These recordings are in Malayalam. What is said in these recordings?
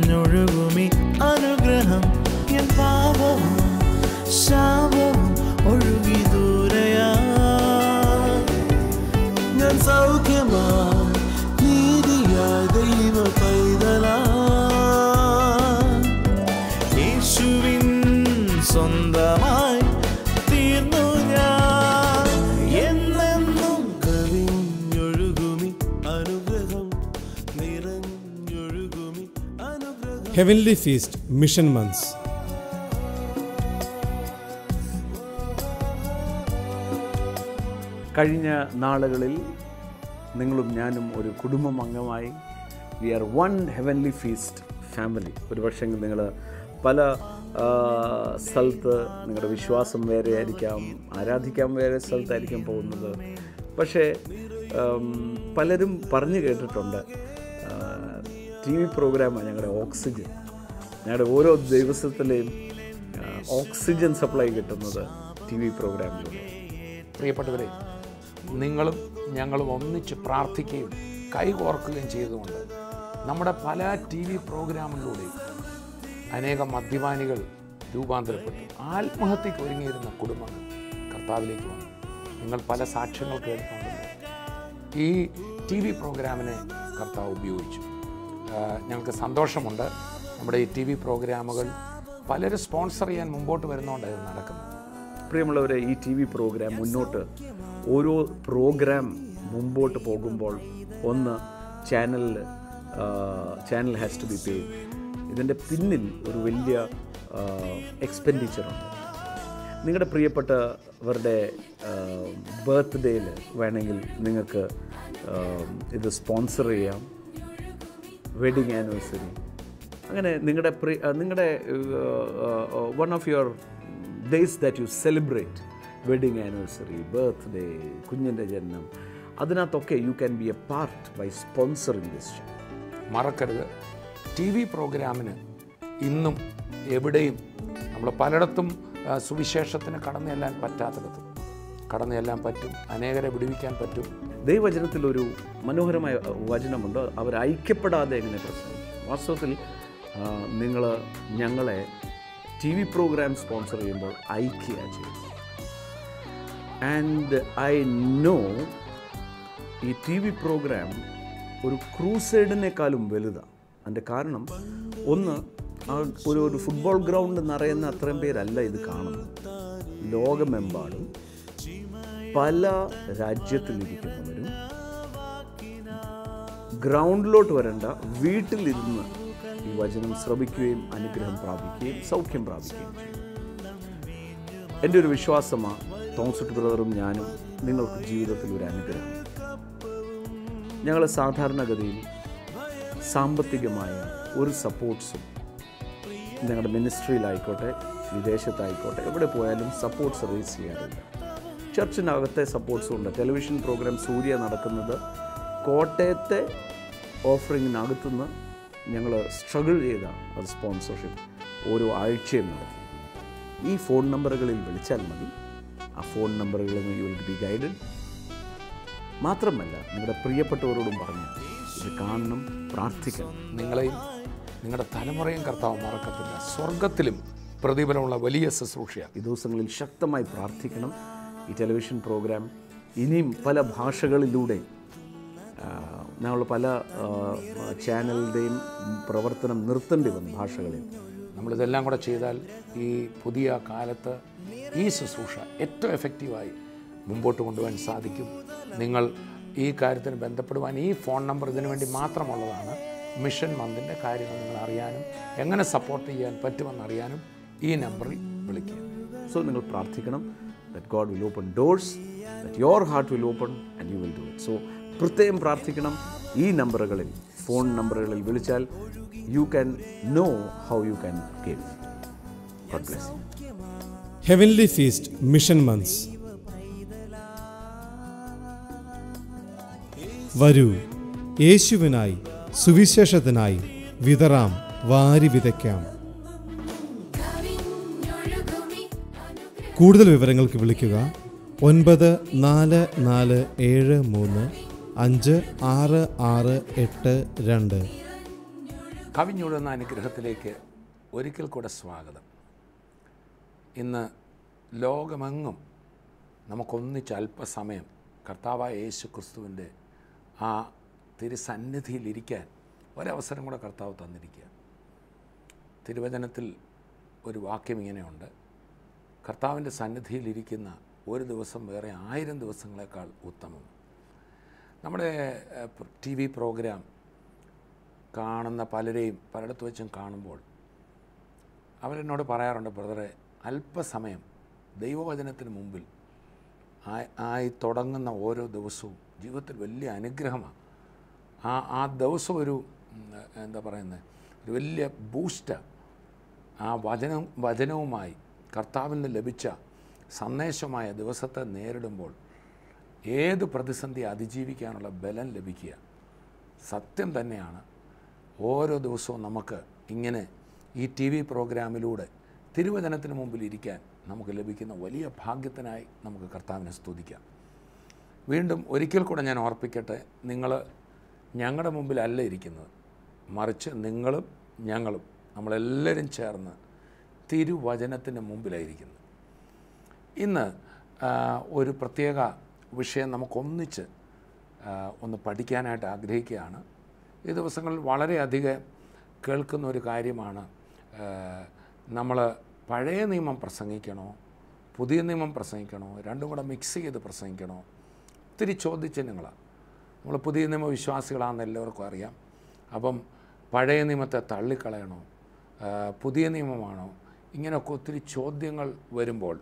നിറഞ്ഞൊഴുകുമി അനുഗ്രഹം എൻ പാപവും ശാപവും ഒഴുകി ദൂരയാ ഞാൻ സൗഖ്യമാ നീതിയാ ദൈവ പൈതലാ യേശുവിൻ സ്വന്തമായി തീർന്നു ഞാൻ എന്നെന്നും കവിഞ്ഞൊഴുകുമി അനുഗ്രഹം നിറഞ്ഞൊഴുകുമി അനുഗ്രഹം. Heavenly feast mission months. കഴിഞ്ഞ നാളുകളിൽ നിങ്ങളും ഞാനും ഒരു കുടുംബം അംഗമായി we are one heavenly feast family. ഒരു പക്ഷേ നിങ്ങൾ പല സ്ഥലത്ത് നിങ്ങളുടെ വിശ്വാസം വേറെ ആയിരിക്കാം, ആരാധിക്കാൻ വേറെ സ്ഥലത്തായിരിക്കും പോകുന്നത്. പക്ഷേ പലരും പറഞ്ഞു കേട്ടിട്ടുണ്ട് ടി വി പ്രോഗ്രാമാണ് ഞങ്ങളുടെ ഓക്സിജൻ. ഞങ്ങളുടെ ഓരോ ദിവസത്തിലെയും ഓക്സിജൻ സപ്ലൈ കിട്ടുന്നത് ടി വി പ്രോഗ്രാമിലൂടെ. പ്രിയപ്പെട്ടവരെ, നിങ്ങളും ഞങ്ങളും ഒന്നിച്ച് പ്രാർത്ഥിക്കുകയും കൈകോർക്കുകയും ചെയ്തുകൊണ്ട് നമ്മുടെ പല ടി വി പ്രോഗ്രാമുകളിലൂടെയും അനേകം മദ്യപാനികൾ രൂപാന്തരപ്പെട്ടു. ആത്മഹത്യയ്ക്ക് ഒരുങ്ങിയിരുന്ന കുടുംബങ്ങൾ കർത്താവിലേക്ക് വന്നു. നിങ്ങൾ പല സാക്ഷ്യങ്ങൾ കേൾക്കുന്നുണ്ടല്ലോ. ഈ ടി വി പ്രോഗ്രാമിനെ കർത്താവ് ഉപയോഗിച്ചു. ഞങ്ങൾക്ക് സന്തോഷമുണ്ട്. നമ്മുടെ ഈ ടി വി പ്രോഗ്രാമുകൾ പലരും സ്പോൺസർ ചെയ്യാൻ മുമ്പോട്ട് വരുന്നതുകൊണ്ട് ഇത് നടക്കുന്നത്. പ്രിയമുള്ളവരെ, ഈ ടി വി പ്രോഗ്രാം മുന്നോട്ട് ഓരോ പ്രോഗ്രാം മുമ്പോട്ട് പോകുമ്പോൾ ഒന്ന് channel has to be paid. ഇതിൻ്റെ പിന്നിൽ ഒരു വലിയ എക്സ്പെൻഡിച്ചറുണ്ട്. നിങ്ങളുടെ പ്രിയപ്പെട്ടവരുടെ ബർത്ത്ഡേയിൽ വേണമെങ്കിൽ നിങ്ങൾക്ക് ഇത് സ്പോൺസർ ചെയ്യാം. വെഡിങ് ആനിവേഴ്സറി, അങ്ങനെ നിങ്ങളുടെ one of your days that you celebrate, wedding anniversary, birthday, കുഞ്ഞിൻ്റെ ജനനം, അതിനകത്തൊക്കെ you can be a part by sponsoring this. മറക്കരുത്, ടി വി പ്രോഗ്രാമിന് ഇന്നും എവിടെയും നമ്മൾ പലയിടത്തും സുവിശേഷത്തിന് കടന്നു ചെല്ലാൻ പറ്റാത്തിടത്തും കടന്നു ചെല്ലാൻ പറ്റും. അനേകരെ വിടുവിക്കാൻ പറ്റും. ദൈവവചനത്തിലൊരു മനോഹരമായ വചനമുണ്ട്, അവർ ഐക്യപ്പെടാതെ എങ്ങനെ പ്രസംഗിക്കും. വാസ്തവത്തിൽ ഞങ്ങളെ ടി വി പ്രോഗ്രാം സ്പോൺസർ ചെയ്യുമ്പോൾ ഐക്യ ചെയ്യും. ആൻഡ് ഐ നോ ഈ ടി വി പ്രോഗ്രാം ഒരു ക്രൂസൈഡിനേക്കാളും വലുതാണ്. അതിൻ്റെ കാരണം ഒന്ന്, ഒരു ഫുട്ബോൾ ഗ്രൗണ്ട് നിറയുന്ന അത്രയും പേരല്ല ഇത് കാണുന്നത്. ലോകമെമ്പാടും പല രാജ്യത്തിലിരിക്കുന്നവരും ഗ്രൗണ്ടിലോട്ട് വരേണ്ട, വീട്ടിലിരുന്ന് ഈ വചനം ശ്രവിക്കുകയും അനുഗ്രഹം പ്രാപിക്കുകയും സൗഖ്യം പ്രാപിക്കുകയും ചെയ്യും. എൻ്റെ ഒരു വിശ്വാസമാണ് തോമസ് ബ്രദറും ഞാനും നിങ്ങൾക്ക് ജീവിതത്തിൽ ഒരു അനുഗ്രഹം. ഞങ്ങൾ സാധാരണഗതിയിൽ സാമ്പത്തികമായ ഒരു സപ്പോർട്ട്സും ഞങ്ങളുടെ മിനിസ്ട്രിയിലായിക്കോട്ടെ വിദേശത്തായിക്കോട്ടെ എവിടെ പോയാലും സപ്പോർട്ട് സർവീസ് ചെയ്യാറില്ല. ചർച്ചിനകത്തെ സപ്പോർട്ട്സും ഉണ്ട്. ടെലിവിഷൻ പ്രോഗ്രാം സൂര്യ നടക്കുന്നത് കോട്ടയത്തെ ഓഫറിങ്ങിനകത്തുനിന്ന് ഞങ്ങൾ സ്ട്രഗിൾ ചെയ്ത അത് സ്പോൺസർഷിപ്പ് ഓരോ ആഴ്ചയും നടത്തും. ഈ ഫോൺ നമ്പറുകളിൽ വിളിച്ചാൽ മതി. ആ ഫോൺ നമ്പറുകളിൽ നിന്ന് യു വിൽ ബി ഗൈഡഡ്. മാത്രമല്ല, നിങ്ങളുടെ പ്രിയപ്പെട്ടവരോടും പറഞ്ഞു ഇത് കാണണം, പ്രാർത്ഥിക്കണം. നിങ്ങളെയും നിങ്ങളുടെ തലമുറയും കർത്താവ് മറക്കത്തില്ല. സ്വർഗത്തിലും പ്രതിഫലമുള്ള വലിയ ശുശ്രൂഷയാണ്. ഈ ദിവസങ്ങളിൽ ശക്തമായി പ്രാർത്ഥിക്കണം. ഈ ടെലിവിഷൻ പ്രോഗ്രാം ഇനിയും പല ഭാഷകളിലൂടെ ഞങ്ങൾ പല ചാനലിൻ്റെയും പ്രവർത്തനം നിർത്തേണ്ടി വന്നു ഭാഷകളിൽ. നമ്മളിതെല്ലാം കൂടെ ചെയ്താൽ ഈ പുതിയ കാലത്ത് ഈ ശുശ്രൂഷ ഏറ്റവും എഫക്റ്റീവായി മുമ്പോട്ട് കൊണ്ടുപോകാൻ സാധിക്കും. നിങ്ങൾ ഈ കാര്യത്തിന് ബന്ധപ്പെടുവാൻ ഈ ഫോൺ നമ്പർ ഇതിനു വേണ്ടി മാത്രമുള്ളതാണ്. മിഷൻ മന്തിൻ്റെ കാര്യങ്ങൾ നിങ്ങൾ അറിയാനും എങ്ങനെ സപ്പോർട്ട് ചെയ്യാൻ പറ്റുമെന്നറിയാനും ഈ നമ്പറിൽ വിളിക്കുക. സോ നിങ്ങൾ പ്രാർത്ഥിക്കണം that God will open doors, that your heart will open and you will do it. So പ്രത്യേകം പ്രാർത്ഥിക്കണം. ഈ നമ്പറുകളിൽ, ഫോൺ നമ്പറുകളിൽ വിളിച്ചാൽ you can know how you can give. God bless you. Heavenly feast mission months. വരൂ, യേശുവിനായി സുവിശേഷത്തിനായി വിതറാം, വാരി വിതയ്ക്കാം. കൂടുതൽ വിവരങ്ങൾക്ക് വിളിക്കുക 9447356682. കവിഞ്ഞൊഴുന്ന അനുഗ്രഹത്തിലേക്ക് ഒരിക്കൽ കൂടെ സ്വാഗതം. ഇന്ന് ലോകമെങ്ങും നമുക്കൊന്നിച്ച് അല്പസമയം കർത്താവായ യേശു ക്രിസ്തുവിൻ്റെ ആ തിരുസന്നിധിയിലിരിക്കാൻ ഒരവസരം കൂടെ കർത്താവ് തന്നിരിക്കുക. തിരുവചനത്തിൽ ഒരു വാക്യം ഇങ്ങനെയുണ്ട്: കർത്താവിൻ്റെ സന്നിധിയിലിരിക്കുന്ന ഒരു ദിവസം വേറെ 1000 ദിവസങ്ങളെക്കാൾ ഉത്തമം. നമ്മുടെ TV പ്രോഗ്രാം കാണുന്ന പലരെയും പലയിടത്ത് വെച്ചും കാണുമ്പോൾ അവരെന്നോട് പറയാറുണ്ട്, ബ്രദറെ, അല്പസമയം ദൈവവചനത്തിന് മുമ്പിൽ ആയി തുടങ്ങുന്ന ഓരോ ദിവസവും ജീവിതത്തിൽ വലിയ അനുഗ്രഹമാണ്. ആ ദിവസം ഒരു എന്താ പറയുന്നത്, ഒരു വലിയ ബൂസ്റ്റാണ്. ആ വചനവുമായി കർത്താവിൽ നിന്ന് ലഭിച്ച സന്ദേശമായ ദിവസത്തെ നേരിടുമ്പോൾ ഏത് പ്രതിസന്ധി അതിജീവിക്കാനുള്ള ബലം ലഭിക്കുക സത്യം തന്നെയാണ്. ഓരോ ദിവസവും നമുക്ക് ഇങ്ങനെ ഈ TV പ്രോഗ്രാമിലൂടെ തിരുവചനത്തിന് മുമ്പിൽ ഇരിക്കാൻ നമുക്ക് ലഭിക്കുന്ന വലിയ ഭാഗ്യത്തിനായി നമുക്ക് കർത്താവിനെ സ്തുതിക്കാം. വീണ്ടും ഒരിക്കൽ കൂടെ ഞാൻ ഓർപ്പിക്കട്ടെ, നിങ്ങൾ ഞങ്ങളുടെ മുമ്പിലല്ല ഇരിക്കുന്നത്, മറിച്ച് നിങ്ങളും ഞങ്ങളും നമ്മളെല്ലാവരും ചേർന്ന് തിരുവചനത്തിൻ്റെ മുമ്പിലായിരിക്കുന്നത്. ഇന്ന് ഒരു പ്രത്യേക വിഷയം നമുക്കൊന്നിച്ച് ഒന്ന് പഠിക്കാനായിട്ട് ആഗ്രഹിക്കുകയാണ്. ഈ ദിവസങ്ങളിൽ വളരെയധികം കേൾക്കുന്ന ഒരു കാര്യമാണ്, നമ്മൾ പഴയ നിയമം പ്രസംഗിക്കണോ പുതിയ നിയമം പ്രസംഗിക്കണോ, രണ്ടും കൂടെ മിക്സ് ചെയ്ത് പ്രസംഗിക്കണോ? ഒത്തിരി ചോദ്യചിഹ്നങ്ങളാണ്. നമ്മൾ പുതിയ നിയമ വിശ്വാസികളാണെന്ന് എല്ലാവർക്കും അറിയാം. അപ്പം പഴയ നിയമത്തെ തള്ളിക്കളയണോ, പുതിയ നിയമമാണോ, ഇങ്ങനെയൊക്കെ ഒത്തിരി ചോദ്യങ്ങൾ വരുമ്പോൾ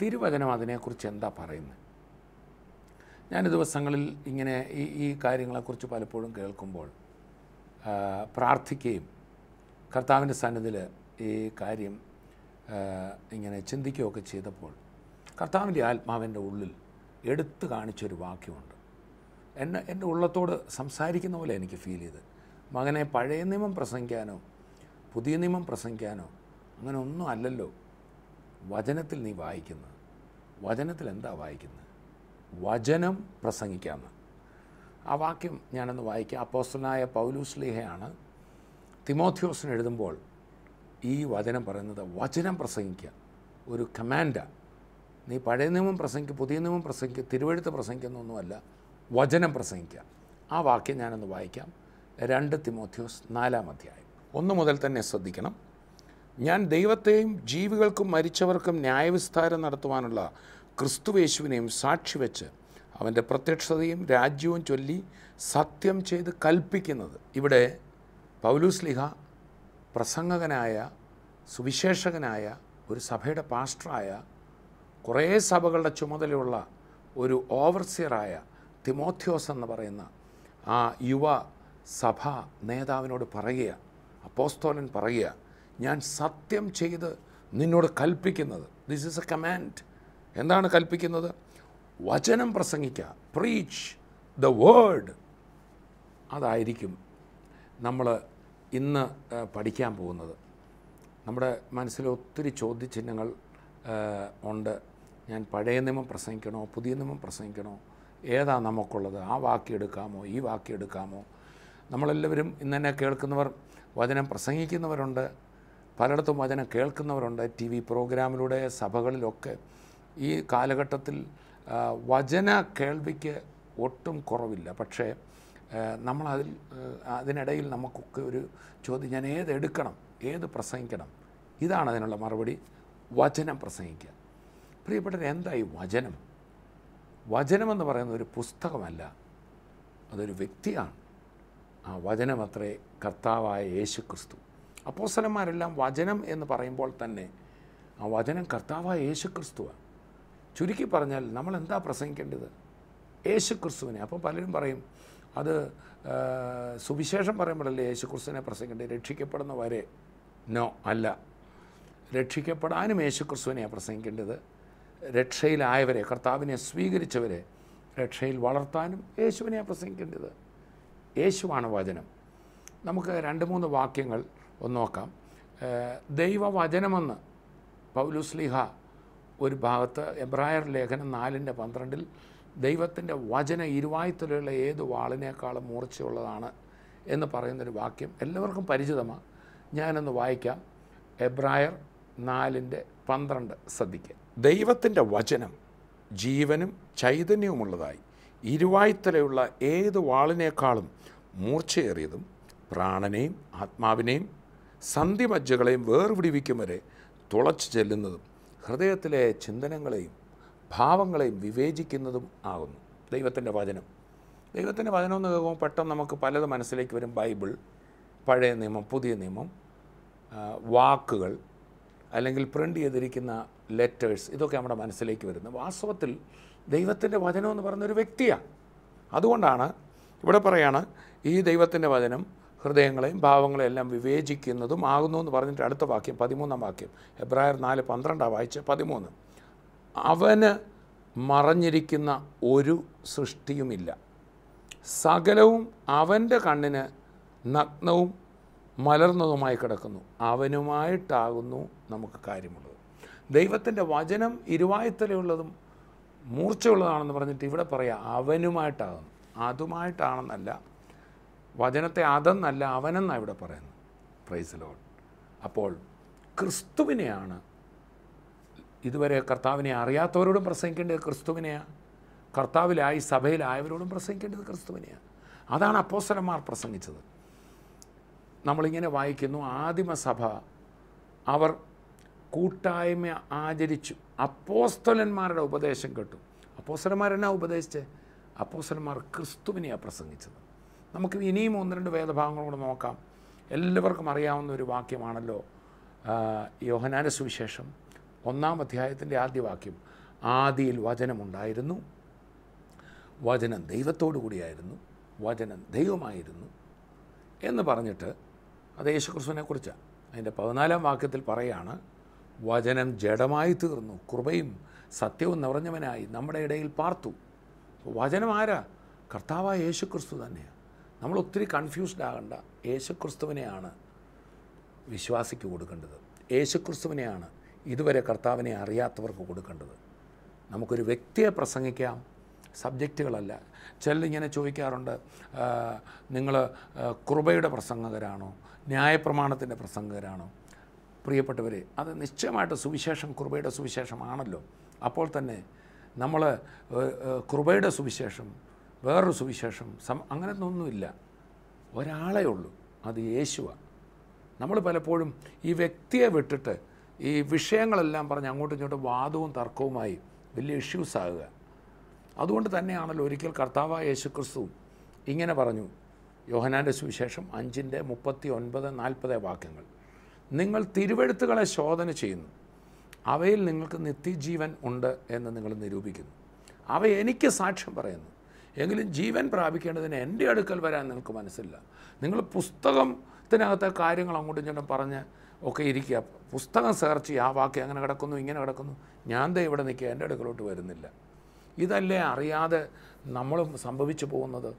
തിരുവചനം അതിനെക്കുറിച്ച് എന്താ പറയുന്നത്? ഞാൻ ദിവസങ്ങളിൽ ഇങ്ങനെ ഈ കാര്യങ്ങളെക്കുറിച്ച് പലപ്പോഴും കേൾക്കുമ്പോൾ പ്രാർത്ഥിക്കുകയും കർത്താവിൻ്റെ സന്നിധിയിൽ ഈ കാര്യം ഇങ്ങനെ ചിന്തിക്കുകയൊക്കെ ചെയ്തപ്പോൾ കർത്താവിൻ്റെ ആത്മാവിൻ്റെ ഉള്ളിൽ എടുത്തു കാണിച്ചൊരു വാക്യമുണ്ട്. എൻ്റെ ഉള്ളത്തോട് സംസാരിക്കുന്ന പോലെ എനിക്ക് ഫീൽ ചെയ്ത്, മകനെ, പഴയ നിയമം പ്രസംഗിക്കാനോ പുതിയ നിയമം പ്രസംഗിക്കാനോ അങ്ങനെ ഒന്നും അല്ലല്ലോ വചനത്തിൽ നീ വായിക്കുന്നത്. വചനത്തിൽ എന്താ വായിക്കുന്നത്? വചനം പ്രസംഗിക്കാമെന്ന്. ആ വാക്യം ഞാനൊന്ന് വായിക്കാം. അപ്പോസ്തലനായ പൗലോസ്ലീഹയാണ് തിമോഥെയോസിന് എഴുതുമ്പോൾ ഈ വചനം പറയുന്നത് വചനം പ്രസംഗിക്കുക, ഒരു കമാൻഡാണ്. നീ പഴയ നിയമം പ്രസംഗിക്കുക, പുതിയ നിയമം പ്രസംഗിക്കുക, തിരുവെഴുത്ത് പ്രസംഗിക്കുന്നൊന്നുമല്ല, വചനം പ്രസംഗിക്കുക. ആ വാക്യം ഞാനൊന്ന് വായിക്കാം. 2 തിമോഥെയോസ് 4-ാം അധ്യായം 1 മുതൽ തന്നെ ശ്രദ്ധിക്കണം. ഞാൻ ദൈവത്തെയും ജീവികൾക്കും മരിച്ചവർക്കും ന്യായവിസ്താരം നടത്തുവാനുള്ള ക്രിസ്തുയേശുവിനെയും സാക്ഷി വെച്ച് അവൻ്റെ പ്രത്യക്ഷതയും രാജ്യവും ചൊല്ലി സത്യം ചെയ്ത് കൽപ്പിക്കുന്നത്. ഇവിടെ പൗലോസ്ലീഹ പ്രസംഗകനായ, സുവിശേഷകനായ, ഒരു സഭയുടെ പാസ്റ്ററായ, കുറേ സഭകളുടെ ചുമതലയുള്ള ഒരു ഓവർസിയറായ തിമോഥെയോസ് എന്ന് പറയുന്ന ആ യുവ സഭാ നേതാവിനോട് പറയുക, അപ്പോസ്തലൻ പറയുക, ഞാൻ സത്യം ചെയ്ത് നിന്നോട് കൽപ്പിക്കുന്നത്. This is A command. എന്താണ് കൽപ്പിക്കുന്നത്? വചനം പ്രസംഗിക്കുക, പ്രീച്ച് ദ വേർഡ്. അതായിരിക്കും നമ്മൾ ഇന്ന് പഠിക്കാൻ പോകുന്നത്. നമ്മുടെ മനസ്സിൽ ഒത്തിരി ചോദ്യചിഹ്നങ്ങൾ ഉണ്ട്. ഞാൻ പഴയ നിയമം പ്രസംഗിക്കണോ പുതിയ നിയമം പ്രസംഗിക്കണോ, ഏതാ നമുക്കുള്ളത്? ആ വാക്യം എടുക്കാമോ ഈ വാക്യം എടുക്കാമോ? നമ്മളെല്ലാവരും ഇന്ന് തന്നെ കേൾക്കുന്നവർ വചനം പ്രസംഗിക്കുന്നവരുണ്ട്, പലയിടത്തും വചനം കേൾക്കുന്നവരുണ്ട്. TV പ്രോഗ്രാമിലൂടെ സഭകളിലൊക്കെ ഈ കാലഘട്ടത്തിൽ വചന കേൾവിക്ക് ഒട്ടും കുറവില്ല. പക്ഷേ അതിനിടയിൽ നമുക്കൊക്കെ ഒരു ചോദ്യം, ഞാൻ ഏതെടുക്കണം, ഏത് പ്രസംഗിക്കണം? ഇതാണ് അതിനുള്ള മറുപടി: വചനം പ്രസംഗിക്കുക. പ്രിയപ്പെട്ടവർ, എന്തായി വചനം? വചനമെന്ന് പറയുന്ന ഒരു പുസ്തകമല്ല, അതൊരു വ്യക്തിയാണ്. ആ വചനം അത്രേ കർത്താവായ യേശു ക്രിസ്തു. അപ്പോസ്തലന്മാരെല്ലാം വചനം എന്ന് പറയുമ്പോൾ തന്നെ ആ വചനം കർത്താവായ യേശു ക്രിസ്തുവാണ്. ചുരുക്കി പറഞ്ഞാൽ നമ്മൾ എന്താ പ്രസംഗിക്കേണ്ടത്? യേശു ക്രിസ്തുവിനെ. അപ്പോൾ പലരും പറയും, അത് സുവിശേഷം പറയുമ്പോഴല്ലേ യേശു ക്രിസ്തുവിനെ പ്രസംഗിക്കേണ്ടത്, രക്ഷിക്കപ്പെടുന്ന വരെ. നോ, അല്ല. രക്ഷിക്കപ്പെടാനും യേശു ക്രിസ്തുവിനെയാണ് പ്രസംഗിക്കേണ്ടത്. രക്ഷയിലായവരെ, കർത്താവിനെ സ്വീകരിച്ചവരെ രക്ഷയിൽ വളർത്താനും യേശുവിനെയാണ് പ്രസംഗിക്കേണ്ടത്. യേശുവാണ് വചനം. നമുക്ക് 2-3 വാക്യങ്ങൾ ഒന്ന് നോക്കാം. ദൈവവചനമെന്ന് പൗലോസ്ലീഹ ഒരു ഭാഗത്ത് എബ്രായർ ലേഖനം 4:12 ദൈവത്തിൻ്റെ വചന ഇരുവായ്ത്തലുള്ള ഏത് വാളിനേക്കാളും മൂർച്ചയുള്ളതാണ് എന്ന് പറയുന്നൊരു വാക്യം എല്ലാവർക്കും പരിചിതമാണ്. ഞാനൊന്ന് വായിക്കാം. എബ്രായർ 4:12 ശ്രദ്ധിക്കുക. ദൈവത്തിൻ്റെ വചനം ജീവനും ചൈതന്യവുമുള്ളതായി ഇരുവായ്ത്തലയുള്ള ഏത് വാളിനേക്കാളും മൂർച്ചയേറിയതും പ്രാണനെയും ആത്മാവിനെയും സന്ധിമജ്ജകളെയും വേർപിടിവിക്കും വരെ തുളച്ചു ചെല്ലുന്നതും ഹൃദയത്തിലെ ചിന്തനങ്ങളെയും ഭാവങ്ങളെയും വിവേചിക്കുന്നതും ആകുന്നു. ദൈവത്തിൻ്റെ വചനം എന്ന് കേൾക്കുമ്പോൾ പെട്ടെന്ന് നമുക്ക് പലത് മനസ്സിലേക്ക് വരും. ബൈബിൾ, പഴയ നിയമം, പുതിയ നിയമം, വാക്കുകൾ, അല്ലെങ്കിൽ പ്രിൻ്റ് ചെയ്തിരിക്കുന്ന ലെറ്റേഴ്സ്, ഇതൊക്കെ നമ്മുടെ മനസ്സിലേക്ക് വരുന്നത്. വാസ്തവത്തിൽ ദൈവത്തിൻ്റെ വചനം എന്ന് പറയുന്നൊരു വ്യക്തിയാണ്. അതുകൊണ്ടാണ് ഇവിടെ പറയാണ് ഈ ദൈവത്തിൻ്റെ വചനം ഹൃദയങ്ങളെയും ഭാവങ്ങളെയും എല്ലാം വിവേചിക്കുന്നതും ആകുന്നു എന്ന് പറഞ്ഞിട്ട് അടുത്ത വാക്യം 13-ാം വാക്യം എബ്രായർ 4:12 വായിച്ച് 13. അവന് മറഞ്ഞിരിക്കുന്ന ഒരു സൃഷ്ടിയുമില്ല, സകലവും അവൻ്റെ കണ്ണിന് നഗ്നവും മലർന്നതുമായി കിടക്കുന്നു, അവനുമായിട്ടാകുന്നു നമുക്ക് കാര്യമുള്ളത്. ദൈവത്തിൻ്റെ വചനം ഇരുവായ്ത്തലയുള്ളതും മൂർച്ചയുള്ളതാണെന്ന് പറഞ്ഞിട്ട് ഇവിടെ പറയാം അവനുമായിട്ടാകുന്നു. അതുമായിട്ടാണെന്നല്ല, വചനത്തെ അതെന്നല്ല അവനെന്നാണ് ഇവിടെ പറയുന്നത്. Praise the Lord. അപ്പോൾ ക്രിസ്തുവിനെയാണ് ഇതുവരെ കർത്താവിനെ അറിയാത്തവരോടും പ്രസംഗിക്കേണ്ടത് ക്രിസ്തുവിനെയാണ്. കർത്താവിലായി സഭയിലായവരോടും പ്രസംഗിക്കേണ്ടത് ക്രിസ്തുവിനെയാണ്. അതാണ് അപ്പോസ്തലന്മാർ പ്രസംഗിച്ചത്. നമ്മളിങ്ങനെ വായിക്കുന്നു, ആദിമസഭ അവർ കൂട്ടായ്മ ആചരിച്ചു, അപ്പോസ്തലന്മാരുടെ ഉപദേശം കേട്ടു. അപ്പോസ്തലന്മാരെന്നാ ഉപദേശിച്ചേ? അപ്പോസ്തലന്മാർ ക്രിസ്തുവിനെയാണ് പ്രസംഗിച്ചത്. നമുക്ക് ഇനിയും 1-2 വേദഭാഗങ്ങൾ കൂടെ നോക്കാം. എല്ലാവർക്കും അറിയാവുന്ന ഒരു വാക്യമാണല്ലോ യോഹന്നാന്റെ സുവിശേഷം 1-ാം അധ്യായത്തിൻ്റെ ആദ്യ വാക്യം. ആദിയിൽ വചനമുണ്ടായിരുന്നു, വചനം ദൈവത്തോടു കൂടിയായിരുന്നു, വചനം ദൈവമായിരുന്നു എന്ന് പറഞ്ഞിട്ട് അത് യേശുക്രിസ്തുവിനെ കുറിച്ചാണ്. അതിൻ്റെ 14-ാം വാക്യത്തിൽ പറയാണ്, വചനം ജഡമായി തീർന്നു, കൃപയും സത്യവും നിറഞ്ഞവനായി നമ്മുടെ ഇടയിൽ പാർത്തു. വചനം ആരാ? കർത്താവായ യേശുക്രിസ്തു തന്നെയാണ്. നമ്മൾ ഒത്തിരി കൺഫ്യൂസ്ഡ് ആകണ്ട. യേശുക്രിസ്തുവിനെയാണ് വിശ്വാസിക്ക് കൊടുക്കേണ്ടത്. യേശുക്രിസ്തുവിനെയാണ് ഇതുവരെ കർത്താവിനെ അറിയാത്തവർക്ക് കൊടുക്കേണ്ടത്. നമുക്കൊരു വ്യക്തിയെ പ്രസംഗിക്കാം, സബ്ജക്റ്റുകളല്ല. ചിലരിങ്ങനെ ചോദിക്കാറുണ്ട്, നിങ്ങൾ കൃപയുടെ പ്രസംഗകരാണോ, ന്യായപ്രമാണത്തിൻ്റെ പ്രസംഗകരാണോ? പ്രിയപ്പെട്ടവരെ, അത് നിശ്ചയമായിട്ട് സുവിശേഷം കൃപയുടെ സുവിശേഷമാണല്ലോ. അപ്പോൾ തന്നെ നമ്മൾ കൃപയുടെ സുവിശേഷം, വേറൊരു സുവിശേഷം, അങ്ങനെയൊന്നുമില്ല. ഒരാളേ ഉള്ളൂ, അത് യേശുവാണ്. നമ്മൾ പലപ്പോഴും ഈ വ്യക്തിയെ വിട്ടിട്ട് ഈ വിഷയങ്ങളെല്ലാം പറഞ്ഞ് അങ്ങോട്ടും ഇങ്ങോട്ടും വാദവും തർക്കവുമായി വലിയ ഇഷ്യൂസ് ആകുക. അതുകൊണ്ട് തന്നെയാണല്ലോ ഒരിക്കൽ കർത്താവായ യേശുക്രിസ്തു ഇങ്ങനെ പറഞ്ഞു, യോഹന്നാന്റെ സുവിശേഷം 5:39-40 വാക്യങ്ങൾ. നിങ്ങൾ തിരുവെഴുത്തുകളെ ശോധന ചെയ്യുന്നു, അവയിൽ നിങ്ങൾക്ക് നിത്യജീവൻ ഉണ്ട് എന്ന് നിങ്ങൾ നിരൂപിക്കുന്നു. അവ എനിക്ക് സാക്ഷ്യം പറയുന്നു, എങ്കിലും ജീവൻ പ്രാപിക്കേണ്ടതിന് എൻ്റെ അടുക്കൽ വരാൻ നിങ്ങൾക്ക് മനസ്സില്ല. നിങ്ങൾ പുസ്തകത്തിനകത്തെ കാര്യങ്ങൾ അങ്ങോട്ടും ഇങ്ങോട്ടും പറഞ്ഞ് ഒക്കെ ഇരിക്കുക. പുസ്തകം സെർച്ച് ചെയ്യുക, ആ വാക്യം അങ്ങനെ കിടക്കുന്നു, ഇങ്ങനെ കിടക്കുന്നു, ഞാൻ ദേ ഇവിടെ നിൽക്കുക, എൻ്റെ അടുക്കലോട്ട് വരുന്നില്ല. ഇതല്ലേ അറിയാതെ നമ്മളും സംഭവിച്ചു പോകുന്നത്.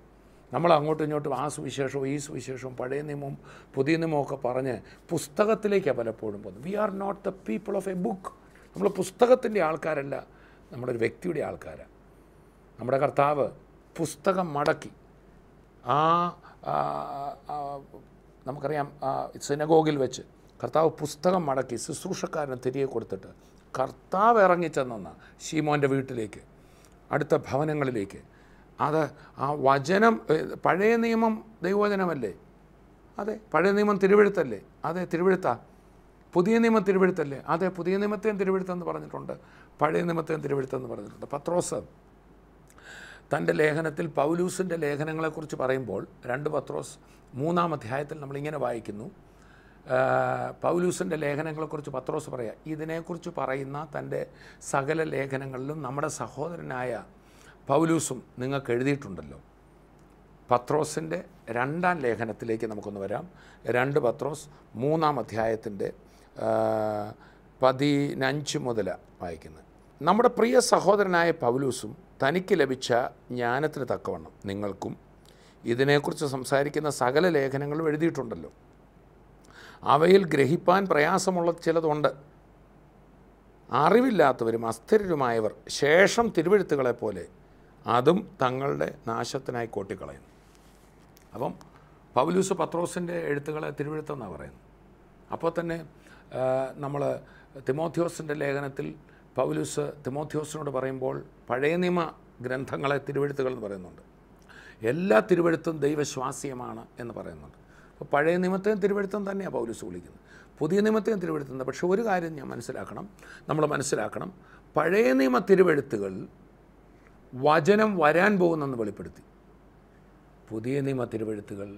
നമ്മൾ അങ്ങോട്ടും ഇങ്ങോട്ടും ആ സുവിശേഷവും ഈ സുവിശേഷവും പഴയ നിയമവും പുതിയ നിയമവും ഒക്കെ പറഞ്ഞ് പുസ്തകത്തിലേക്കാണ് പലപ്പോഴും പോകുന്നത്. We are not the people of a book. നമ്മൾ പുസ്തകത്തിൻ്റെ ആൾക്കാരല്ല, നമ്മുടെ ഒരു വ്യക്തിയുടെ ആൾക്കാരാണ്. നമ്മുടെ കർത്താവ് പുസ്തകം മടക്കി നമുക്കറിയാം, സിനഗോഗിൽ വെച്ച് കർത്താവ് പുസ്തകം മടക്കി ശുശ്രൂഷക്കാരന് തിരികെ കൊടുത്തിട്ട് കർത്താവ് ഇറങ്ങിച്ചെന്ന ശീമോൻ്റെ വീട്ടിലേക്ക്, അടുത്ത ഭവനങ്ങളിലേക്ക്. അത് ആ വചനം, പഴയ നിയമം ദൈവവചനമല്ലേ? അതെ. പഴയ നിയമം തിരുവെഴുത്തല്ലേ? അതെ, തിരുവെഴുത്താ. പുതിയ നിയമം തിരുവെഴുത്തല്ലേ? അതെ, പുതിയ നിയമത്തെയും തിരുവെഴുത്തെന്ന് പറഞ്ഞിട്ടുണ്ട്, പഴയ നിയമത്തെയും തിരുവെഴുത്തെന്ന് പറഞ്ഞിട്ടുണ്ട്. പത്രോസ് തൻ്റെ ലേഖനത്തിൽ പൗലൂസിൻ്റെ ലേഖനങ്ങളെക്കുറിച്ച് പറയുമ്പോൾ 2 പത്രോസ് 3-ാം അധ്യായത്തിൽ നമ്മളിങ്ങനെ വായിക്കുന്നു. പൗലൂസിൻ്റെ ലേഖനങ്ങളെക്കുറിച്ച് പത്രോസ് പറയാം, ഇതിനെക്കുറിച്ച് പറയുന്ന തൻ്റെ സകല ലേഖനങ്ങളിലും നമ്മുടെ സഹോദരനായ പൗലൂസും നിങ്ങൾക്ക് എഴുതിയിട്ടുണ്ടല്ലോ. പത്രോസിൻ്റെ 2-ാം ലേഖനത്തിലേക്ക് നമുക്കൊന്ന് വരാം. 2 പത്രോസ് 3-ാം അധ്യായത്തിൻ്റെ 15 മുതൽ വായിക്കുന്നത്. നമ്മുടെ പ്രിയ സഹോദരനായ പൗലൂസും തനിക്ക് ലഭിച്ച ജ്ഞാനത്തിന് തക്കവണ്ണം നിങ്ങൾക്കും ഇതിനെക്കുറിച്ച് സംസാരിക്കുന്ന സകല ലേഖനങ്ങളും എഴുതിയിട്ടുണ്ടല്ലോ. അവയിൽ ഗ്രഹിപ്പാൻ പ്രയാസമുള്ള ചിലതുണ്ട്. അറിവില്ലാത്തവരും അസ്ഥിരരുമായവർ ശേഷം തിരുവെഴുത്തുകളെപ്പോലെ അതും തങ്ങളുടെ നാശത്തിനായി കോട്ടിക്കളയുന്നു. അപ്പം പൗലൂസ് പത്രോസിൻ്റെ എഴുത്തുകളെ തിരുവെഴുത്തെന്നാണ് പറയുന്നത്. അപ്പോൾ തന്നെ നമ്മൾ തിമോഥെയോസിൻ്റെ ലേഖനത്തിൽ പൗലൂസ് തിമോഥെയോസിനോട് പറയുമ്പോൾ പഴയ നിയമ ഗ്രന്ഥങ്ങളെ തിരുവെഴുത്തുകൾ എന്ന് പറയുന്നുണ്ട്. എല്ലാ തിരുവെഴുത്തും ദൈവശ്വാസ്യമാണ് എന്ന് പറയുന്നുണ്ട്. അപ്പോൾ പഴയ നിയമത്തെയും തിരുവെഴുത്തും തന്നെയാണ് പൗലൂസ് വിളിക്കുന്നത്, പുതിയ നിയമത്തെയും തിരുവെഴുത്തുന്നത്. പക്ഷേ ഒരു കാര്യം നമ്മൾ മനസ്സിലാക്കണം, പഴയ നിയമ തിരുവെഴുത്തുകൾ വചനം വരാൻ പോകുന്നെന്ന് വെളിപ്പെടുത്തി. പുതിയ നിയമ തിരുവെഴുത്തുകൾ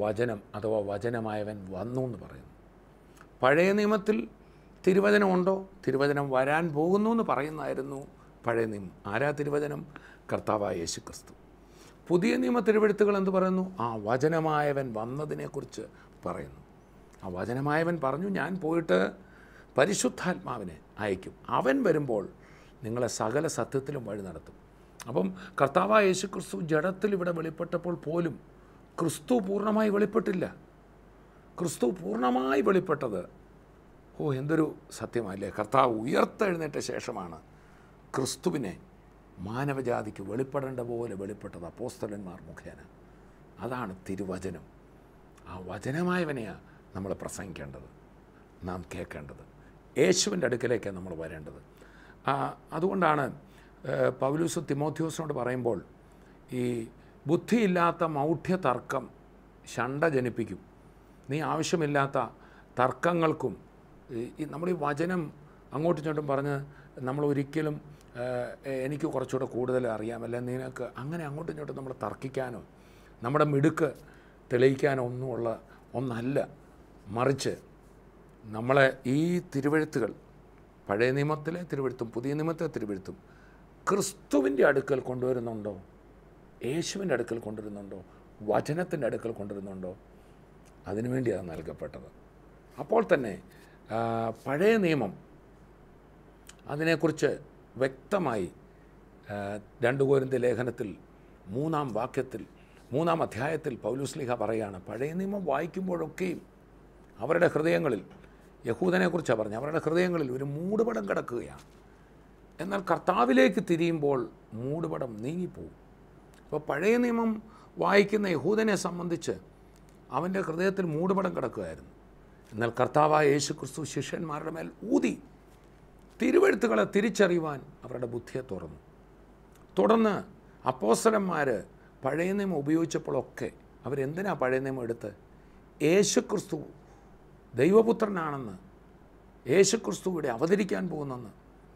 വചനം അഥവാ വചനമായവൻ വന്നു എന്ന് പറയുന്നു. പഴയ നിയമത്തിൽ തിരുവചനമുണ്ടോ? തിരുവചനം വരാൻ പോകുന്നു എന്ന് പറയുന്നതായിരുന്നു പഴയ നിയമം. ആരാ തിരുവചനം? കർത്താവായ യേശു ക്രിസ്തു. പുതിയ നിയമ തിരുവെഴുത്തുകൾ എന്ത് പറയുന്നു? ആ വചനമായവൻ വന്നതിനെക്കുറിച്ച് പറയുന്നു. ആ വചനമായവൻ പറഞ്ഞു, ഞാൻ പോയിട്ട് പരിശുദ്ധാത്മാവിനെ അയക്കും, അവൻ വരുമ്പോൾ നിങ്ങളെ സകല സത്യത്തിലും വഴി നടത്തും. അപ്പം കർത്താവായ യേശു ക്രിസ്തു ജഡത്തിൽ ഇവിടെ വെളിപ്പെട്ടപ്പോൾ പോലും ക്രിസ്തു പൂർണ്ണമായി വെളിപ്പെട്ടില്ല. ക്രിസ്തു പൂർണ്ണമായി വെളിപ്പെട്ടത്, എന്തൊരു സത്യമല്ലേ, കർത്താവ് ഉയർത്തെഴുന്നേറ്റ ശേഷമാണ് ക്രിസ്തുവിനെ മാനവജാതിക്ക് വെളിപ്പെടേണ്ട പോലെ വെളിപ്പെട്ടത് അപ്പോസ്തലന്മാർ മുഖേന. അതാണ് തിരുവചനം. ആ വചനമായവനെയാണ് നമ്മൾ പ്രസംഗിക്കേണ്ടത്, നാം കേൾക്കേണ്ടത്. യേശുവിൻ്റെ അടുക്കലേക്കാണ് നമ്മൾ വരേണ്ടത്. അതുകൊണ്ടാണ് പൗലൂസ് തിമോഥെയോസിനോട് പറയുമ്പോൾ, ഈ ബുദ്ധിയില്ലാത്ത മൗഢ്യ തർക്കം ശണ്ട ജനിപ്പിക്കും. നീ ആവശ്യമില്ലാത്ത തർക്കങ്ങൾക്കും നമ്മൾ ഈ വചനം അങ്ങോട്ടും ഇങ്ങോട്ടും പറഞ്ഞ് നമ്മൾ ഒരിക്കലും എനിക്ക് കുറച്ചുകൂടെ കൂടുതൽ അറിയാമല്ല, നിനക്ക് അങ്ങനെ അങ്ങോട്ടും ഇങ്ങോട്ടും നമ്മൾ തർക്കിക്കാനോ നമ്മുടെ മിടുക്ക് തെളിയിക്കാനോ ഒന്നല്ല. മറിച്ച് നമ്മളെ ഈ തിരുവെഴുത്തുകൾ, പഴയ നിയമത്തിലെ തിരുവെഴുത്തും പുതിയ നിയമത്തിലെ തിരുവെഴുത്തും ക്രിസ്തുവിൻ്റെ അടുക്കൽ കൊണ്ടുവരുന്നുണ്ടോ? യേശുവിൻ്റെ അടുക്കൽ കൊണ്ടുവരുന്നുണ്ടോ? വചനത്തിൻ്റെ അടുക്കൽ കൊണ്ടുവരുന്നുണ്ടോ? അതിനുവേണ്ടിയാണ് നൽകപ്പെട്ടത്. അപ്പോൾ തന്നെ പഴയ നിയമം അതിനെക്കുറിച്ച് വ്യക്തമായി 2 കൊരിന്ത്യർ ലേഖനത്തിൽ 3-ാം അധ്യായത്തിൽ പൗലോസ് ശ്ലീഹ പറയുകയാണ്, പഴയ നിയമം വായിക്കുമ്പോഴൊക്കെയും അവരുടെ ഹൃദയങ്ങളിൽ, യഹൂദനെക്കുറിച്ചാണ് പറഞ്ഞത്, അവരുടെ ഹൃദയങ്ങളിൽ ഒരു മൂടുപടം കിടക്കുകയാണ്. എന്നാൽ കർത്താവിലേക്ക് തിരിയുമ്പോൾ മൂടുപടം നീങ്ങിപ്പോവും. അപ്പോൾ പഴയ നിയമം വായിക്കുന്ന യഹൂദനെ സംബന്ധിച്ച് അവൻ്റെ ഹൃദയത്തിൽ മൂടുപടം കിടക്കുകയായിരുന്നു. എന്നാൽ കർത്താവായ യേശു ക്രിസ്തു ശിഷ്യന്മാരുടെ മേൽ ഊതി തിരുവെഴുത്തുകളെ തിരിച്ചറിയുവാൻ അവരുടെ ബുദ്ധിയെ തുറന്നു. തുടർന്ന് അപ്പോസ്തലന്മാർ പഴയ നിയമം ഉപയോഗിച്ചപ്പോഴൊക്കെ അവരെന്തിനാ പഴയ നിയമം എടുത്ത്? യേശു ക്രിസ്തു ദൈവപുത്രനാണെന്ന്, യേശു ക്രിസ്തു ഇവിടെ അവതരിക്കാൻ പോകുന്നെന്ന്,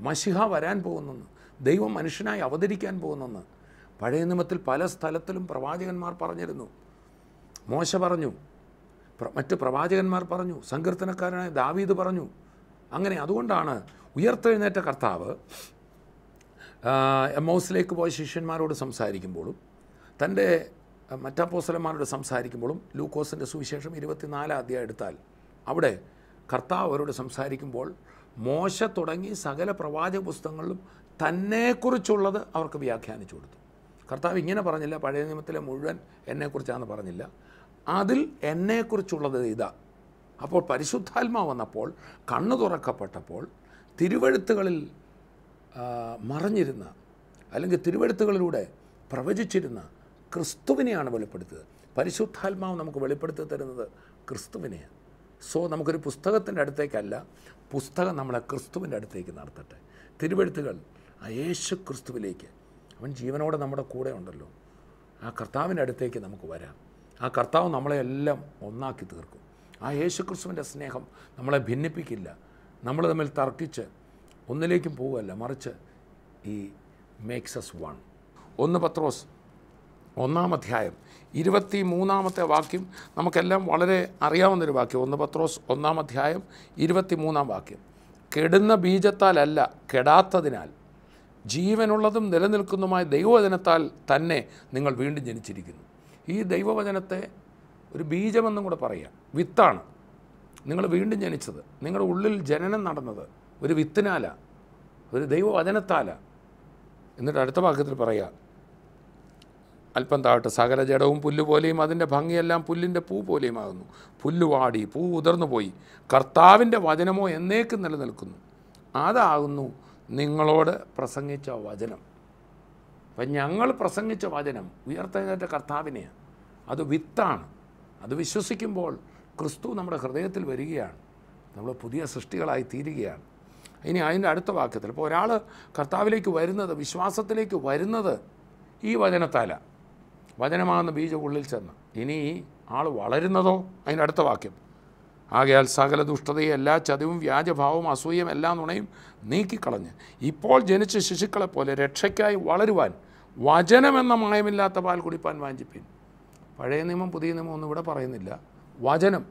മശിഹ വരാൻ പോകുന്നെന്ന്, ദൈവം മനുഷ്യനായി അവതരിക്കാൻ പോകുന്നെന്ന് പഴയ നിയമത്തിൽ പല സ്ഥലത്തിലും പ്രവാചകന്മാർ പറഞ്ഞിരുന്നു. മോശ പറഞ്ഞു, മറ്റ് പ്രവാചകന്മാർ പറഞ്ഞു, സങ്കീർത്തനക്കാരനായ ദാവീദ് പറഞ്ഞു. അങ്ങനെ അതുകൊണ്ടാണ് ഉയർത്തെഴുന്നേറ്റ കർത്താവ് എമ്മൗസിലേക്ക് പോയ ശിഷ്യന്മാരോട് സംസാരിക്കുമ്പോഴും തൻ്റെ മറ്റപ്പോസ്തലന്മാരോട് സംസാരിക്കുമ്പോഴും, ലൂക്കോസിൻ്റെ സുവിശേഷം 24 അധ്യായം എടുത്താൽ അവിടെ കർത്താവ് അവരോട് സംസാരിക്കുമ്പോൾ മോശ തുടങ്ങി സകല പ്രവാചക പുസ്തകങ്ങളിലും തന്നെക്കുറിച്ചുള്ളത് അവർക്ക് വ്യാഖ്യാനിച്ചു കൊടുത്തു. കർത്താവ് ഇങ്ങനെ പറഞ്ഞില്ല, പഴയ നിയമത്തിലെ മുഴുവൻ എന്നെക്കുറിച്ചാണെന്ന് പറഞ്ഞില്ല, അതിൽ എന്നെക്കുറിച്ചുള്ളത് ഇതാ. അപ്പോൾ പരിശുദ്ധാത്മാവ് വന്നപ്പോൾ, കണ്ണു തുറക്കപ്പെട്ടപ്പോൾ തിരുവെഴുത്തുകളിൽ മറഞ്ഞിരുന്ന, അല്ലെങ്കിൽ തിരുവെഴുത്തുകളിലൂടെ പ്രവചിച്ചിരുന്ന ക്രിസ്തുവിനെയാണ് വെളിപ്പെടുത്തിയത്. പരിശുദ്ധാത്മാവ് നമുക്ക് വെളിപ്പെടുത്തി തരുന്നത് ക്രിസ്തുവിനെയാണ്. നമുക്കൊരു പുസ്തകത്തിൻ്റെ അടുത്തേക്കല്ല, പുസ്തകം നമ്മളെ ക്രിസ്തുവിൻ്റെ അടുത്തേക്ക് നടത്തട്ടെ. തിരുവെഴുത്തുകൾ ആ യേശു ക്രിസ്തുവിലേക്ക്, അവൻ ജീവനോടെ നമ്മുടെ കൂടെ ഉണ്ടല്ലോ, ആ കർത്താവിൻ്റെ അടുത്തേക്ക് നമുക്ക് വരാം. ആ കർത്താവ് നമ്മളെല്ലാം ഒന്നാക്കി തീർക്കും. ആ യേശു ക്രിസ്തുവിൻ്റെ സ്നേഹം നമ്മളെ ഭിന്നിപ്പിക്കില്ല. നമ്മൾ തമ്മിൽ തർക്കിച്ച് ഒന്നിലേക്കും പോവുകയല്ല, മറിച്ച് ഈ മേക്സ് us one. 1 പത്രോസ് 1-ാം അധ്യായം 23-ാമത്തെ വാക്യം നമുക്കെല്ലാം വളരെ അറിയാവുന്നൊരു വാക്യം. 1 പത്രോസ് 1-ാം അധ്യായം 23-ാം വാക്യം, കെടുന്ന ബീജത്താലല്ല, കെടാത്തതിനാൽ ജീവനുള്ളതും നിലനിൽക്കുന്നതുമായ ദൈവവചനത്താൽ തന്നെ നിങ്ങൾ വീണ്ടും ജനിച്ചിരിക്കുന്നു. ഈ ദൈവവചനത്തെ ഒരു ബീജമെന്നും കൂടെ പറയാം, വിത്താണ്. നിങ്ങൾ വീണ്ടും ജനിച്ചത്, നിങ്ങളുടെ ഉള്ളിൽ ജനനം നടന്നത് ഒരു വിത്തിനാല, ഒരു ദൈവവചനത്താല. എന്നിട്ട് അടുത്ത വാക്യത്തിൽ പറയുക, അല്പം താഴട്ട്, സകല ജഡവും പുല്ലുപോലെയും അതിൻ്റെ ഭംഗിയെല്ലാം പുല്ലിൻ്റെ പൂ പോലെയുമാകുന്നു. പുല്ലുവാടി, പൂ ഉതിർന്നു പോയി, കർത്താവിൻ്റെ വചനമോ എന്നേക്കും നിലനിൽക്കുന്നു. അതാകുന്നു നിങ്ങളോട് പ്രസംഗിച്ച വചനം. അപ്പം ഞങ്ങൾ പ്രസംഗിച്ച വചനം ഉയർത്തെഴുന്നേറ്റ കർത്താവിനെയാണ്. അത് വിത്താണ്. അത് വിശ്വസിക്കുമ്പോൾ ക്രിസ്തു നമ്മുടെ ഹൃദയത്തിൽ വരികയാണ്, നമ്മൾ പുതിയ സൃഷ്ടികളായി തീരുകയാണ്. ഇനി അതിൻ്റെ അടുത്ത വാക്യത്തിൽ ഇപ്പോൾ ഒരാൾ കർത്താവിലേക്ക് വരുന്നത്, വിശ്വാസത്തിലേക്ക് വരുന്നത് ഈ വചനത്താലാണ്. വചനമാകുന്ന ബീജം ഉള്ളിൽ ചെന്ന് ഇനി ആൾ വളരുന്നതോ, അതിൻ്റെ അടുത്ത വാക്യം, ആകയാൽ സകല ദുഷ്ടതയും എല്ലാ ചതിവും വ്യാജഭാവവും അസൂയയും എല്ലാ നുണയും നീക്കിക്കളഞ്ഞ് ഇപ്പോൾ ജനിച്ച ശിശുക്കളെപ്പോലെ രക്ഷയ്ക്കായി വളരുവാൻ വചനമെന്ന മായമില്ലാത്ത പാൽ കുടിപ്പാൻ വാഞ്ചിപ്പിൻ. പഴയ നിയമം പുതിയ നിയമം ഒന്നും ഇവിടെ പറയുന്നില്ല. വചനം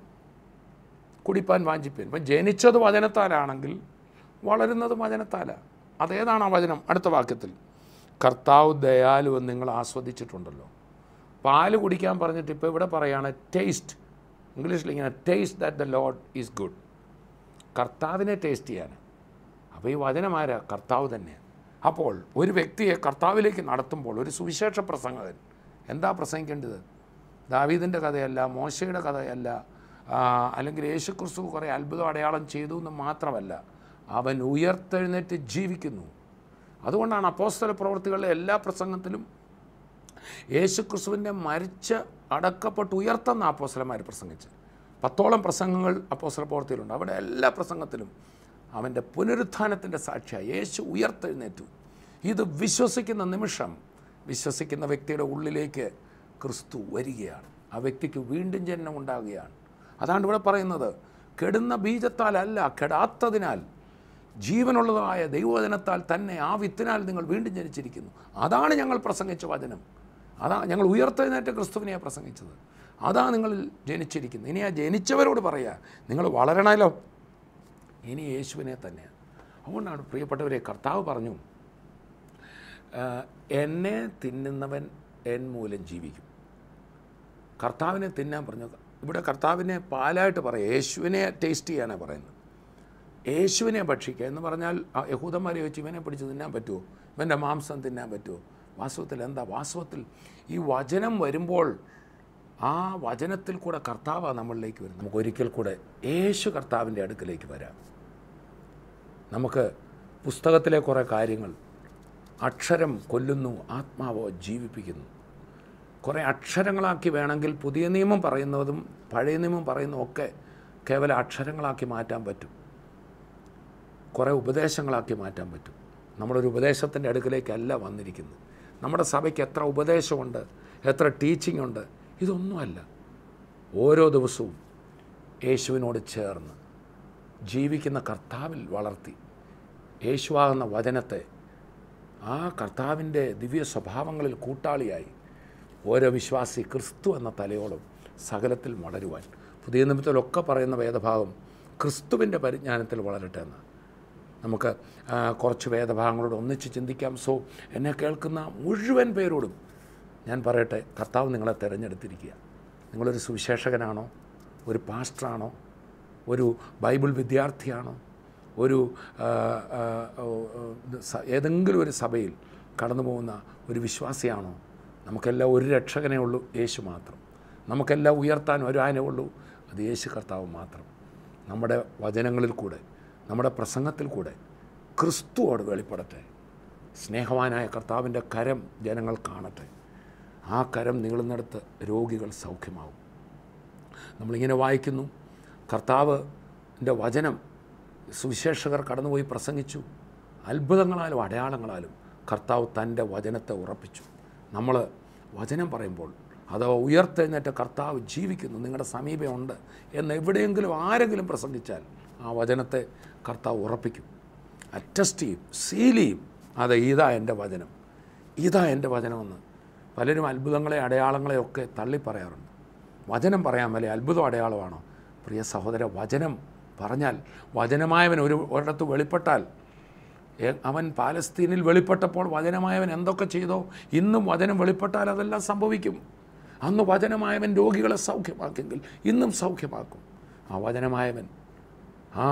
കുടിപ്പാൻ വാഞ്ചിപ്പിൻ. ഇപ്പം ജനിച്ചത് വചനത്താലാണെങ്കിൽ വളരുന്നത് വചനത്താലാണ്. അതേതാണ് ആ വചനം? അടുത്ത വാക്യത്തിൽ, കർത്താവ് ദയാലുവെന്ന് നിങ്ങൾ ആസ്വദിച്ചിട്ടുണ്ടല്ലോ. പാല് കുടിക്കാൻ പറഞ്ഞിട്ട് ഇപ്പോൾ ഇവിടെ പറയുകയാണ് ടേസ്റ്റ്, ഇംഗ്ലീഷിൽ ഇങ്ങനെ taste that the Lord is good. കർത്താവിനെ ടേസ്റ്റ് ചെയ്യാൻ. അപ്പോൾ ഈ വചനമാരാ? കർത്താവ് തന്നെ. അപ്പോൾ ഒരു വ്യക്തിയെ കർത്താവിലേക്ക് നടത്തുമ്പോൾ ഒരു സുവിശേഷ പ്രസംഗകൻ എന്താ പ്രസംഗിക്കേണ്ടത്? ദാവീദിൻ്റെ കഥയല്ല, മോശയുടെ കഥയല്ല, അല്ലെങ്കിൽ യേശുക്രിസ്തു കുറേ അത്ഭുതം അടയാളം ചെയ്തു എന്ന് മാത്രമല്ല, അവൻ ഉയർത്തെഴുന്നേറ്റ് ജീവിക്കുന്നു. അതുകൊണ്ടാണ് അപ്പോസ്തല പ്രവൃത്തികളിലെ എല്ലാ പ്രസംഗത്തിലും യേശുക്രിസ്തുവിൻ്റെ മരിച്ച് അടക്കപ്പെട്ട് ഉയർത്തുന്ന അപ്പോസ്തലന്മാർ പ്രസംഗിച്ച് 10ഓളം പ്രസംഗങ്ങൾ അപ്പോസ്തല പ്രവൃത്തിയിലുണ്ട്. അവിടെ എല്ലാ പ്രസംഗത്തിലും അവൻ്റെ പുനരുത്ഥാനത്തിൻ്റെ സാക്ഷിയായി യേശു ഉയർത്തെഴുന്നേറ്റു. ഇത് വിശ്വസിക്കുന്ന നിമിഷം വിശ്വസിക്കുന്ന വ്യക്തിയുടെ ഉള്ളിലേക്ക് ക്രിസ്തു വരികയാണ്. ആ വ്യക്തിക്ക് വീണ്ടും ജനനം ഉണ്ടാകുകയാണ്. അതാണ് ഇവിടെ പറയുന്നത്, കെടുന്ന ബീജത്താലല്ല, കെടാത്തതിനാൽ ജീവനുള്ളതായ ദൈവവചനത്താൽ തന്നെ ആ വിത്തിനാൽ നിങ്ങൾ വീണ്ടും ജനിച്ചിരിക്കുന്നു. അതാണ് ഞങ്ങൾ പ്രസംഗിച്ച വചനം. അതാണ് ഞങ്ങൾ ഉയർത്തെഴുന്നേറ്റ ക്രിസ്തുവിനെയാണ് പ്രസംഗിച്ചത്. അതാണ് നിങ്ങൾ ജനിച്ചിരിക്കുന്നത്. ഇനി ആ ജനിച്ചവരോട് പറയുക, നിങ്ങൾ വളരണമല്ലോ. ഇനി യേശുവിനെ തന്നെയാണ്. അതുകൊണ്ടാണ് പ്രിയപ്പെട്ടവരെ കർത്താവ് പറഞ്ഞു, എന്നെ തിന്നുന്നവൻ എൻ മൂലം ജീവിക്കും. കർത്താവിനെ തിന്നാൻ പറഞ്ഞു. ഇവിടെ കർത്താവിനെ പാലായിട്ട് പറയുക, യേശുവിനെ ടേസ്റ്റ് ചെയ്യാനാണ് പറയുന്നത്. യേശുവിനെ ഭക്ഷിക്കുക എന്ന് പറഞ്ഞാൽ യഹൂദന്മാരെ ചോദിച്ചു, ഇവനെ പിടിച്ച് തിന്നാൻ പറ്റുമോ, ഇവൻ്റെ മാംസം തിന്നാൻ പറ്റുമോ? വാസ്തവത്തിൽ എന്താ? വാസ്തവത്തിൽ ഈ വചനം വരുമ്പോൾ ആ വചനത്തിൽ കൂടെ കർത്താവാണ് നമ്മളിലേക്ക് വരുന്നത്. നമുക്ക് ഒരിക്കൽ കൂടെ യേശു കർത്താവിൻ്റെ അടുക്കലേക്ക് വരാം. നമുക്ക് പുസ്തകത്തിലെ കുറേ കാര്യങ്ങൾ, അക്ഷരം കൊല്ലുന്നു, ആത്മാവോ ജീവിപ്പിക്കുന്നു, കുറേ അക്ഷരങ്ങളാക്കി വേണമെങ്കിൽ പുതിയ നിയമം പറയുന്നതും പഴയ നിയമം പറയുന്നതും ഒക്കെ കേവലം അക്ഷരങ്ങളാക്കി മാറ്റാൻ പറ്റും. കുറേ ഉപദേശങ്ങളാക്കി മാറ്റാൻ പറ്റും. നമ്മളൊരു ഉപദേശത്തിൻ്റെ അടുക്കലേക്കല്ല വന്നിരിക്കുന്നത്. നമ്മുടെ സഭയ്ക്ക് എത്ര ഉപദേശമുണ്ട്, എത്ര ടീച്ചിങ് ഉണ്ട്, ഇതൊന്നുമല്ല. ഓരോ ദിവസവും യേശുവിനോട് ചേർന്ന് ജീവിക്കുന്ന കർത്താവിൽ വളർത്തി യേശുവാകുന്ന വചനത്തെ ആ കർത്താവിൻ്റെ ദിവ്യ സ്വഭാവങ്ങളിൽ കൂട്ടാളിയായി ഓരോ വിശ്വാസി ക്രിസ്തു എന്ന തലയോളം സകലത്തിൽ വളരുവാൻ. പുതിയ നിയമത്തിലൊക്കെ പറയുന്ന വേദഭാഗം ക്രിസ്തുവിൻ്റെ പരിജ്ഞാനത്തിൽ വളരട്ടെ എന്ന്. നമുക്ക് കുറച്ച് വേദഭാഗങ്ങളോട് ഒന്നിച്ച് ചിന്തിക്കാം. സോ എന്നെ കേൾക്കുന്ന മുഴുവൻ പേരോടും ഞാൻ പറയട്ടെ, കർത്താവ് നിങ്ങളെ തിരഞ്ഞെടുത്തിരിക്കുക. നിങ്ങളൊരു സുവിശേഷകനാണോ, ഒരു പാസ്റ്ററാണോ, ഒരു ബൈബിൾ വിദ്യാർത്ഥിയാണോ, ഒരു ഏതെങ്കിലും ഒരു സഭയിൽ കടന്നു പോകുന്ന ഒരു വിശ്വാസിയാണോ? നമുക്കെല്ലാം ഒരു രക്ഷകനേ ഉള്ളൂ, യേശു മാത്രം. നമുക്കെല്ലാം ഉയർത്താൻ ഒരാനേ ഉള്ളൂ, അത് യേശു കർത്താവ് മാത്രം. നമ്മുടെ വചനങ്ങളിൽ കൂടെ, നമ്മുടെ പ്രസംഗത്തിൽ കൂടെ ക്രിസ്തുവോട് വെളിപ്പെടട്ടെ. സ്നേഹവാനായ കർത്താവിൻ്റെ കരം ജനങ്ങൾ കാണട്ടെ. ആ കരം നീളുന്നിടത്ത് രോഗികൾ സൗഖ്യമാവും. നമ്മളിങ്ങനെ വായിക്കുന്നു, കർത്താവിൻ്റെ വചനം സുവിശേഷകർ കടന്നുപോയി പ്രസംഗിച്ചു. അത്ഭുതങ്ങളാലും അടയാളങ്ങളാലും കർത്താവ് തൻ്റെ വചനത്തെ ഉറപ്പിച്ചു. നമ്മൾ വചനം പറയുമ്പോൾ അഥവാ ഉയർത്തെഴുന്നേറ്റ കർത്താവ് ജീവിക്കുന്നു, നിങ്ങളുടെ സമീപമുണ്ട് എന്ന് എവിടെയെങ്കിലും ആരെങ്കിലും പ്രസംഗിച്ചാൽ ആ വചനത്തെ കർത്താവ് ഉറപ്പിക്കും, അറ്റസ്റ്റ് ചെയ്യും, സീൽ ചെയ്യും. അതെ, ഇതാ എൻ്റെ വചനം, ഇതാ എൻ്റെ വചനമെന്ന്. പലരും അത്ഭുതങ്ങളെ അടയാളങ്ങളെ ഒക്കെ തള്ളിപ്പറയാറുണ്ട്. വചനം പറയാൻ വല്ല അത്ഭുതം അടയാളമാണോ? പ്രിയ സഹോദര, വചനം പറഞ്ഞാൽ, വചനമായവൻ ഒരിടത്ത് വെളിപ്പെട്ടാൽ, അവൻ പാലസ്തീനിൽ വെളിപ്പെട്ടപ്പോൾ വചനമായവൻ എന്തൊക്കെ ചെയ്തോ ഇന്നും വചനം വെളിപ്പെട്ടാൽ അതെല്ലാം സംഭവിക്കും. അന്ന് വചനമായവൻ രോഗികളെ സൗഖ്യമാക്കിയെങ്കിൽ ഇന്നും സൗഖ്യമാക്കും. ആ വചനമായവൻ ആ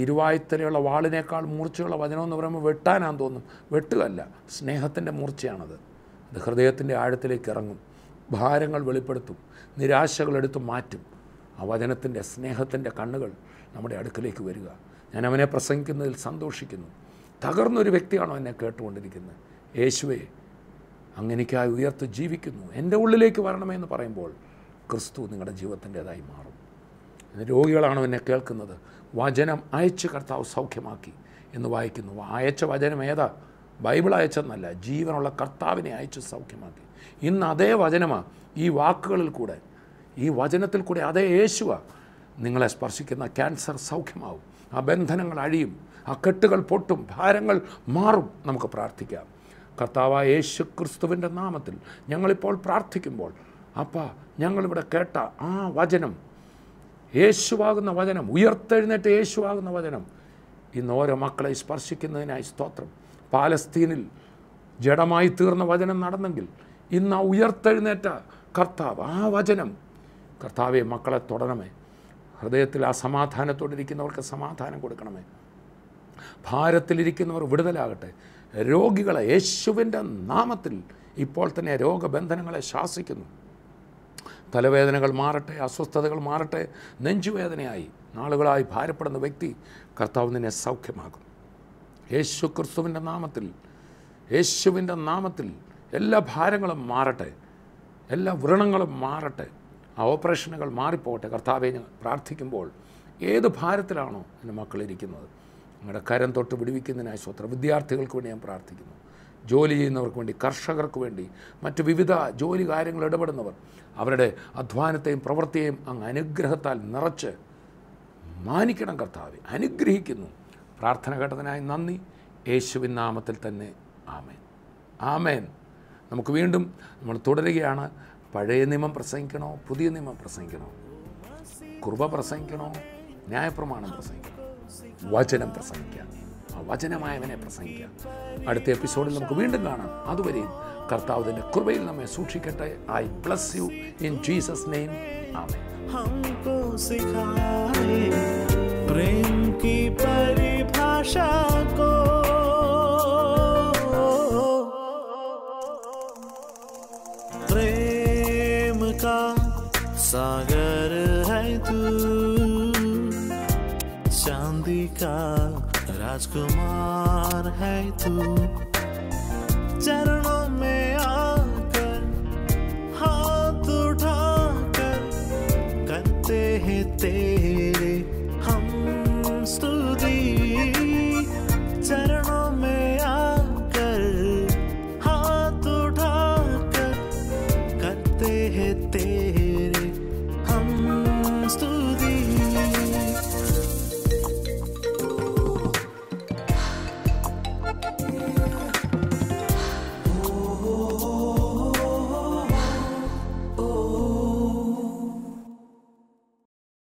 ഇരുവായുത്തലയുള്ള വാളിനേക്കാൾ മൂർച്ചയുള്ള വചനമെന്ന് പറയുമ്പോൾ വെട്ടാനാന്ന് തോന്നും. വെട്ടുകയല്ല, സ്നേഹത്തിൻ്റെ മൂർച്ചയാണത്. അത് ഹൃദയത്തിൻ്റെ ആഴത്തിലേക്ക് ഇറങ്ങും, ഭാരങ്ങൾ വെളിപ്പെടുത്തും, നിരാശകൾ എടുത്തു മാറ്റും. ആ വചനത്തിൻ്റെ സ്നേഹത്തിൻ്റെ കണ്ണുകൾ നമ്മുടെ അടുക്കലേക്ക് വരിക. ഞാൻ അവനെ പ്രസംഗിക്കുന്നതിൽ സന്തോഷിക്കുന്നു. തകർന്നൊരു വ്യക്തിയാണോ എന്നെ കേട്ടുകൊണ്ടിരിക്കുന്നത്? യേശുവേ, അങ്ങനെക്കായി ഉയർത്ത് ജീവിക്കുന്നു, എൻ്റെ ഉള്ളിലേക്ക് വരണമെന്ന് പറയുമ്പോൾ ക്രിസ്തു നിങ്ങളുടെ ജീവിതത്തിൻ്റേതായി മാറും. രോഗികളാണോ എന്നെ കേൾക്കുന്നത്? വചനം അയച്ച് കർത്താവ് സൗഖ്യമാക്കി എന്ന് വായിക്കുന്നു. അയച്ച വചനം ഏതാ? ബൈബിൾ അയച്ചെന്നല്ല, ജീവനുള്ള കർത്താവിനെ അയച്ച് സൗഖ്യമാക്കി. ഇന്ന് അതേ വചനമാണ് ഈ വാക്കുകളിൽ കൂടെ, ഈ വചനത്തിൽ കൂടെ അതേ യേശുവാ നിങ്ങളെ സ്പർശിക്കുന്ന. ക്യാൻസർ സൗഖ്യമാവും, ആ ബന്ധനങ്ങൾ അഴിയും, ആ കെട്ടുകൾ പൊട്ടും, ഭാരങ്ങൾ മാറും. നമുക്ക് പ്രാർത്ഥിക്കാം. കർത്താവായ യേശു ക്രിസ്തുവിൻ്റെ നാമത്തിൽ ഞങ്ങളിപ്പോൾ പ്രാർത്ഥിക്കുമ്പോൾ, അപ്പാ ഞങ്ങളിവിടെ കേട്ട ആ വചനം, യേശുവാകുന്ന വചനം, ഉയർത്തെഴുന്നേറ്റ് യേശുവാകുന്ന വചനം ഇന്ന് ഓരോ മക്കളെ സ്പർശിക്കുന്നതിനായി സ്തോത്രം. പാലസ്തീനിൽ ജഡമായി തീർന്ന വചനം നടന്നെങ്കിൽ ഇന്ന് ആ ഉയർത്തെഴുന്നേറ്റ കർത്താവ്, ആ വചനം കർത്താവെ മക്കളെ തൊടണമേ. ഹൃദയത്തിൽ ആ സമാധാനത്തോടിരിക്കുന്നവർക്ക് സമാധാനം കൊടുക്കണമേ. ഭാരത്തിലിരിക്കുന്നവർ വിടുതലാകട്ടെ. രോഗികളെ യേശുവിൻ്റെ നാമത്തിൽ ഇപ്പോൾ തന്നെ രോഗബന്ധനങ്ങളെ ശാസിക്കുന്നു. തലവേദനകൾ മാറട്ടെ, അസ്വസ്ഥതകൾ മാറട്ടെ. നെഞ്ചുവേദനയായി നാളുകളായി ഭാരപ്പെടുന്ന വ്യക്തി, കർത്താവ് നിന്നെ സൗഖ്യമാകും. യേശു ക്രിസ്തുവിൻ്റെ നാമത്തിൽ, യേശുവിൻ്റെ നാമത്തിൽ എല്ലാ ഭാരങ്ങളും മാറട്ടെ, എല്ലാ വ്രണങ്ങളും മാറട്ടെ, ആ ഓപ്പറേഷനുകൾ മാറിപ്പോകട്ടെ. കർത്താവെ ഞാൻ പ്രാർത്ഥിക്കുമ്പോൾ ഏത് ഭാരത്തിലാണോ എൻ്റെ മക്കളിരിക്കുന്നത്, നിങ്ങളുടെ കരം തൊട്ട് വിടുവിക്കുന്നതിനായി സ്വത്രം. വിദ്യാർത്ഥികൾക്ക് വേണ്ടി ഞാൻ പ്രാർത്ഥിക്കുന്നു. ജോലി ചെയ്യുന്നവർക്ക് വേണ്ടി, കർഷകർക്ക് വേണ്ടി, മറ്റ് വിവിധ ജോലി കാര്യങ്ങൾ ഇടപെടുന്നവർ, അവരുടെ അധ്വാനത്തെയും പ്രവൃത്തിയെയും അങ്ങ് അനുഗ്രഹത്താൽ നിറച്ച് മാനിക്കണം കർത്താവെ. അനുഗ്രഹിക്കുന്നു. പ്രാർത്ഥന കേട്ടതിനായി നന്ദി. യേശുവിൻ നാമത്തിൽ തന്നെ ആമേൻ. ആമേൻ. നമുക്ക് വീണ്ടും നമ്മൾ തുടരുകയാണ്. പഴയ നിയമം പ്രസംഗിക്കണോ, പുതിയ നിയമം പ്രസംഗിക്കണോ, കൃപ പ്രസംഗിക്കണോ, ന്യായപ്രമാണം പ്രസംഗിക്കണോ, വചനം പ്രസംഗിക്കാം, ആ വചനമായവനെ പ്രസംഗിക്കാം. അടുത്ത എപ്പിസോഡിൽ നമുക്ക് വീണ്ടും കാണാം. അതുവരെയും കർത്താവിൻ്റെ കൃപയിൽ നമ്മെ സൂക്ഷിക്കട്ടെ. I bless you in Jesus name. ആമേൻ. हमको सिखाए प्रेम की परिभाषा को, प्रेम का सागर है तू, चांदी का राजकुमार है तू, चरण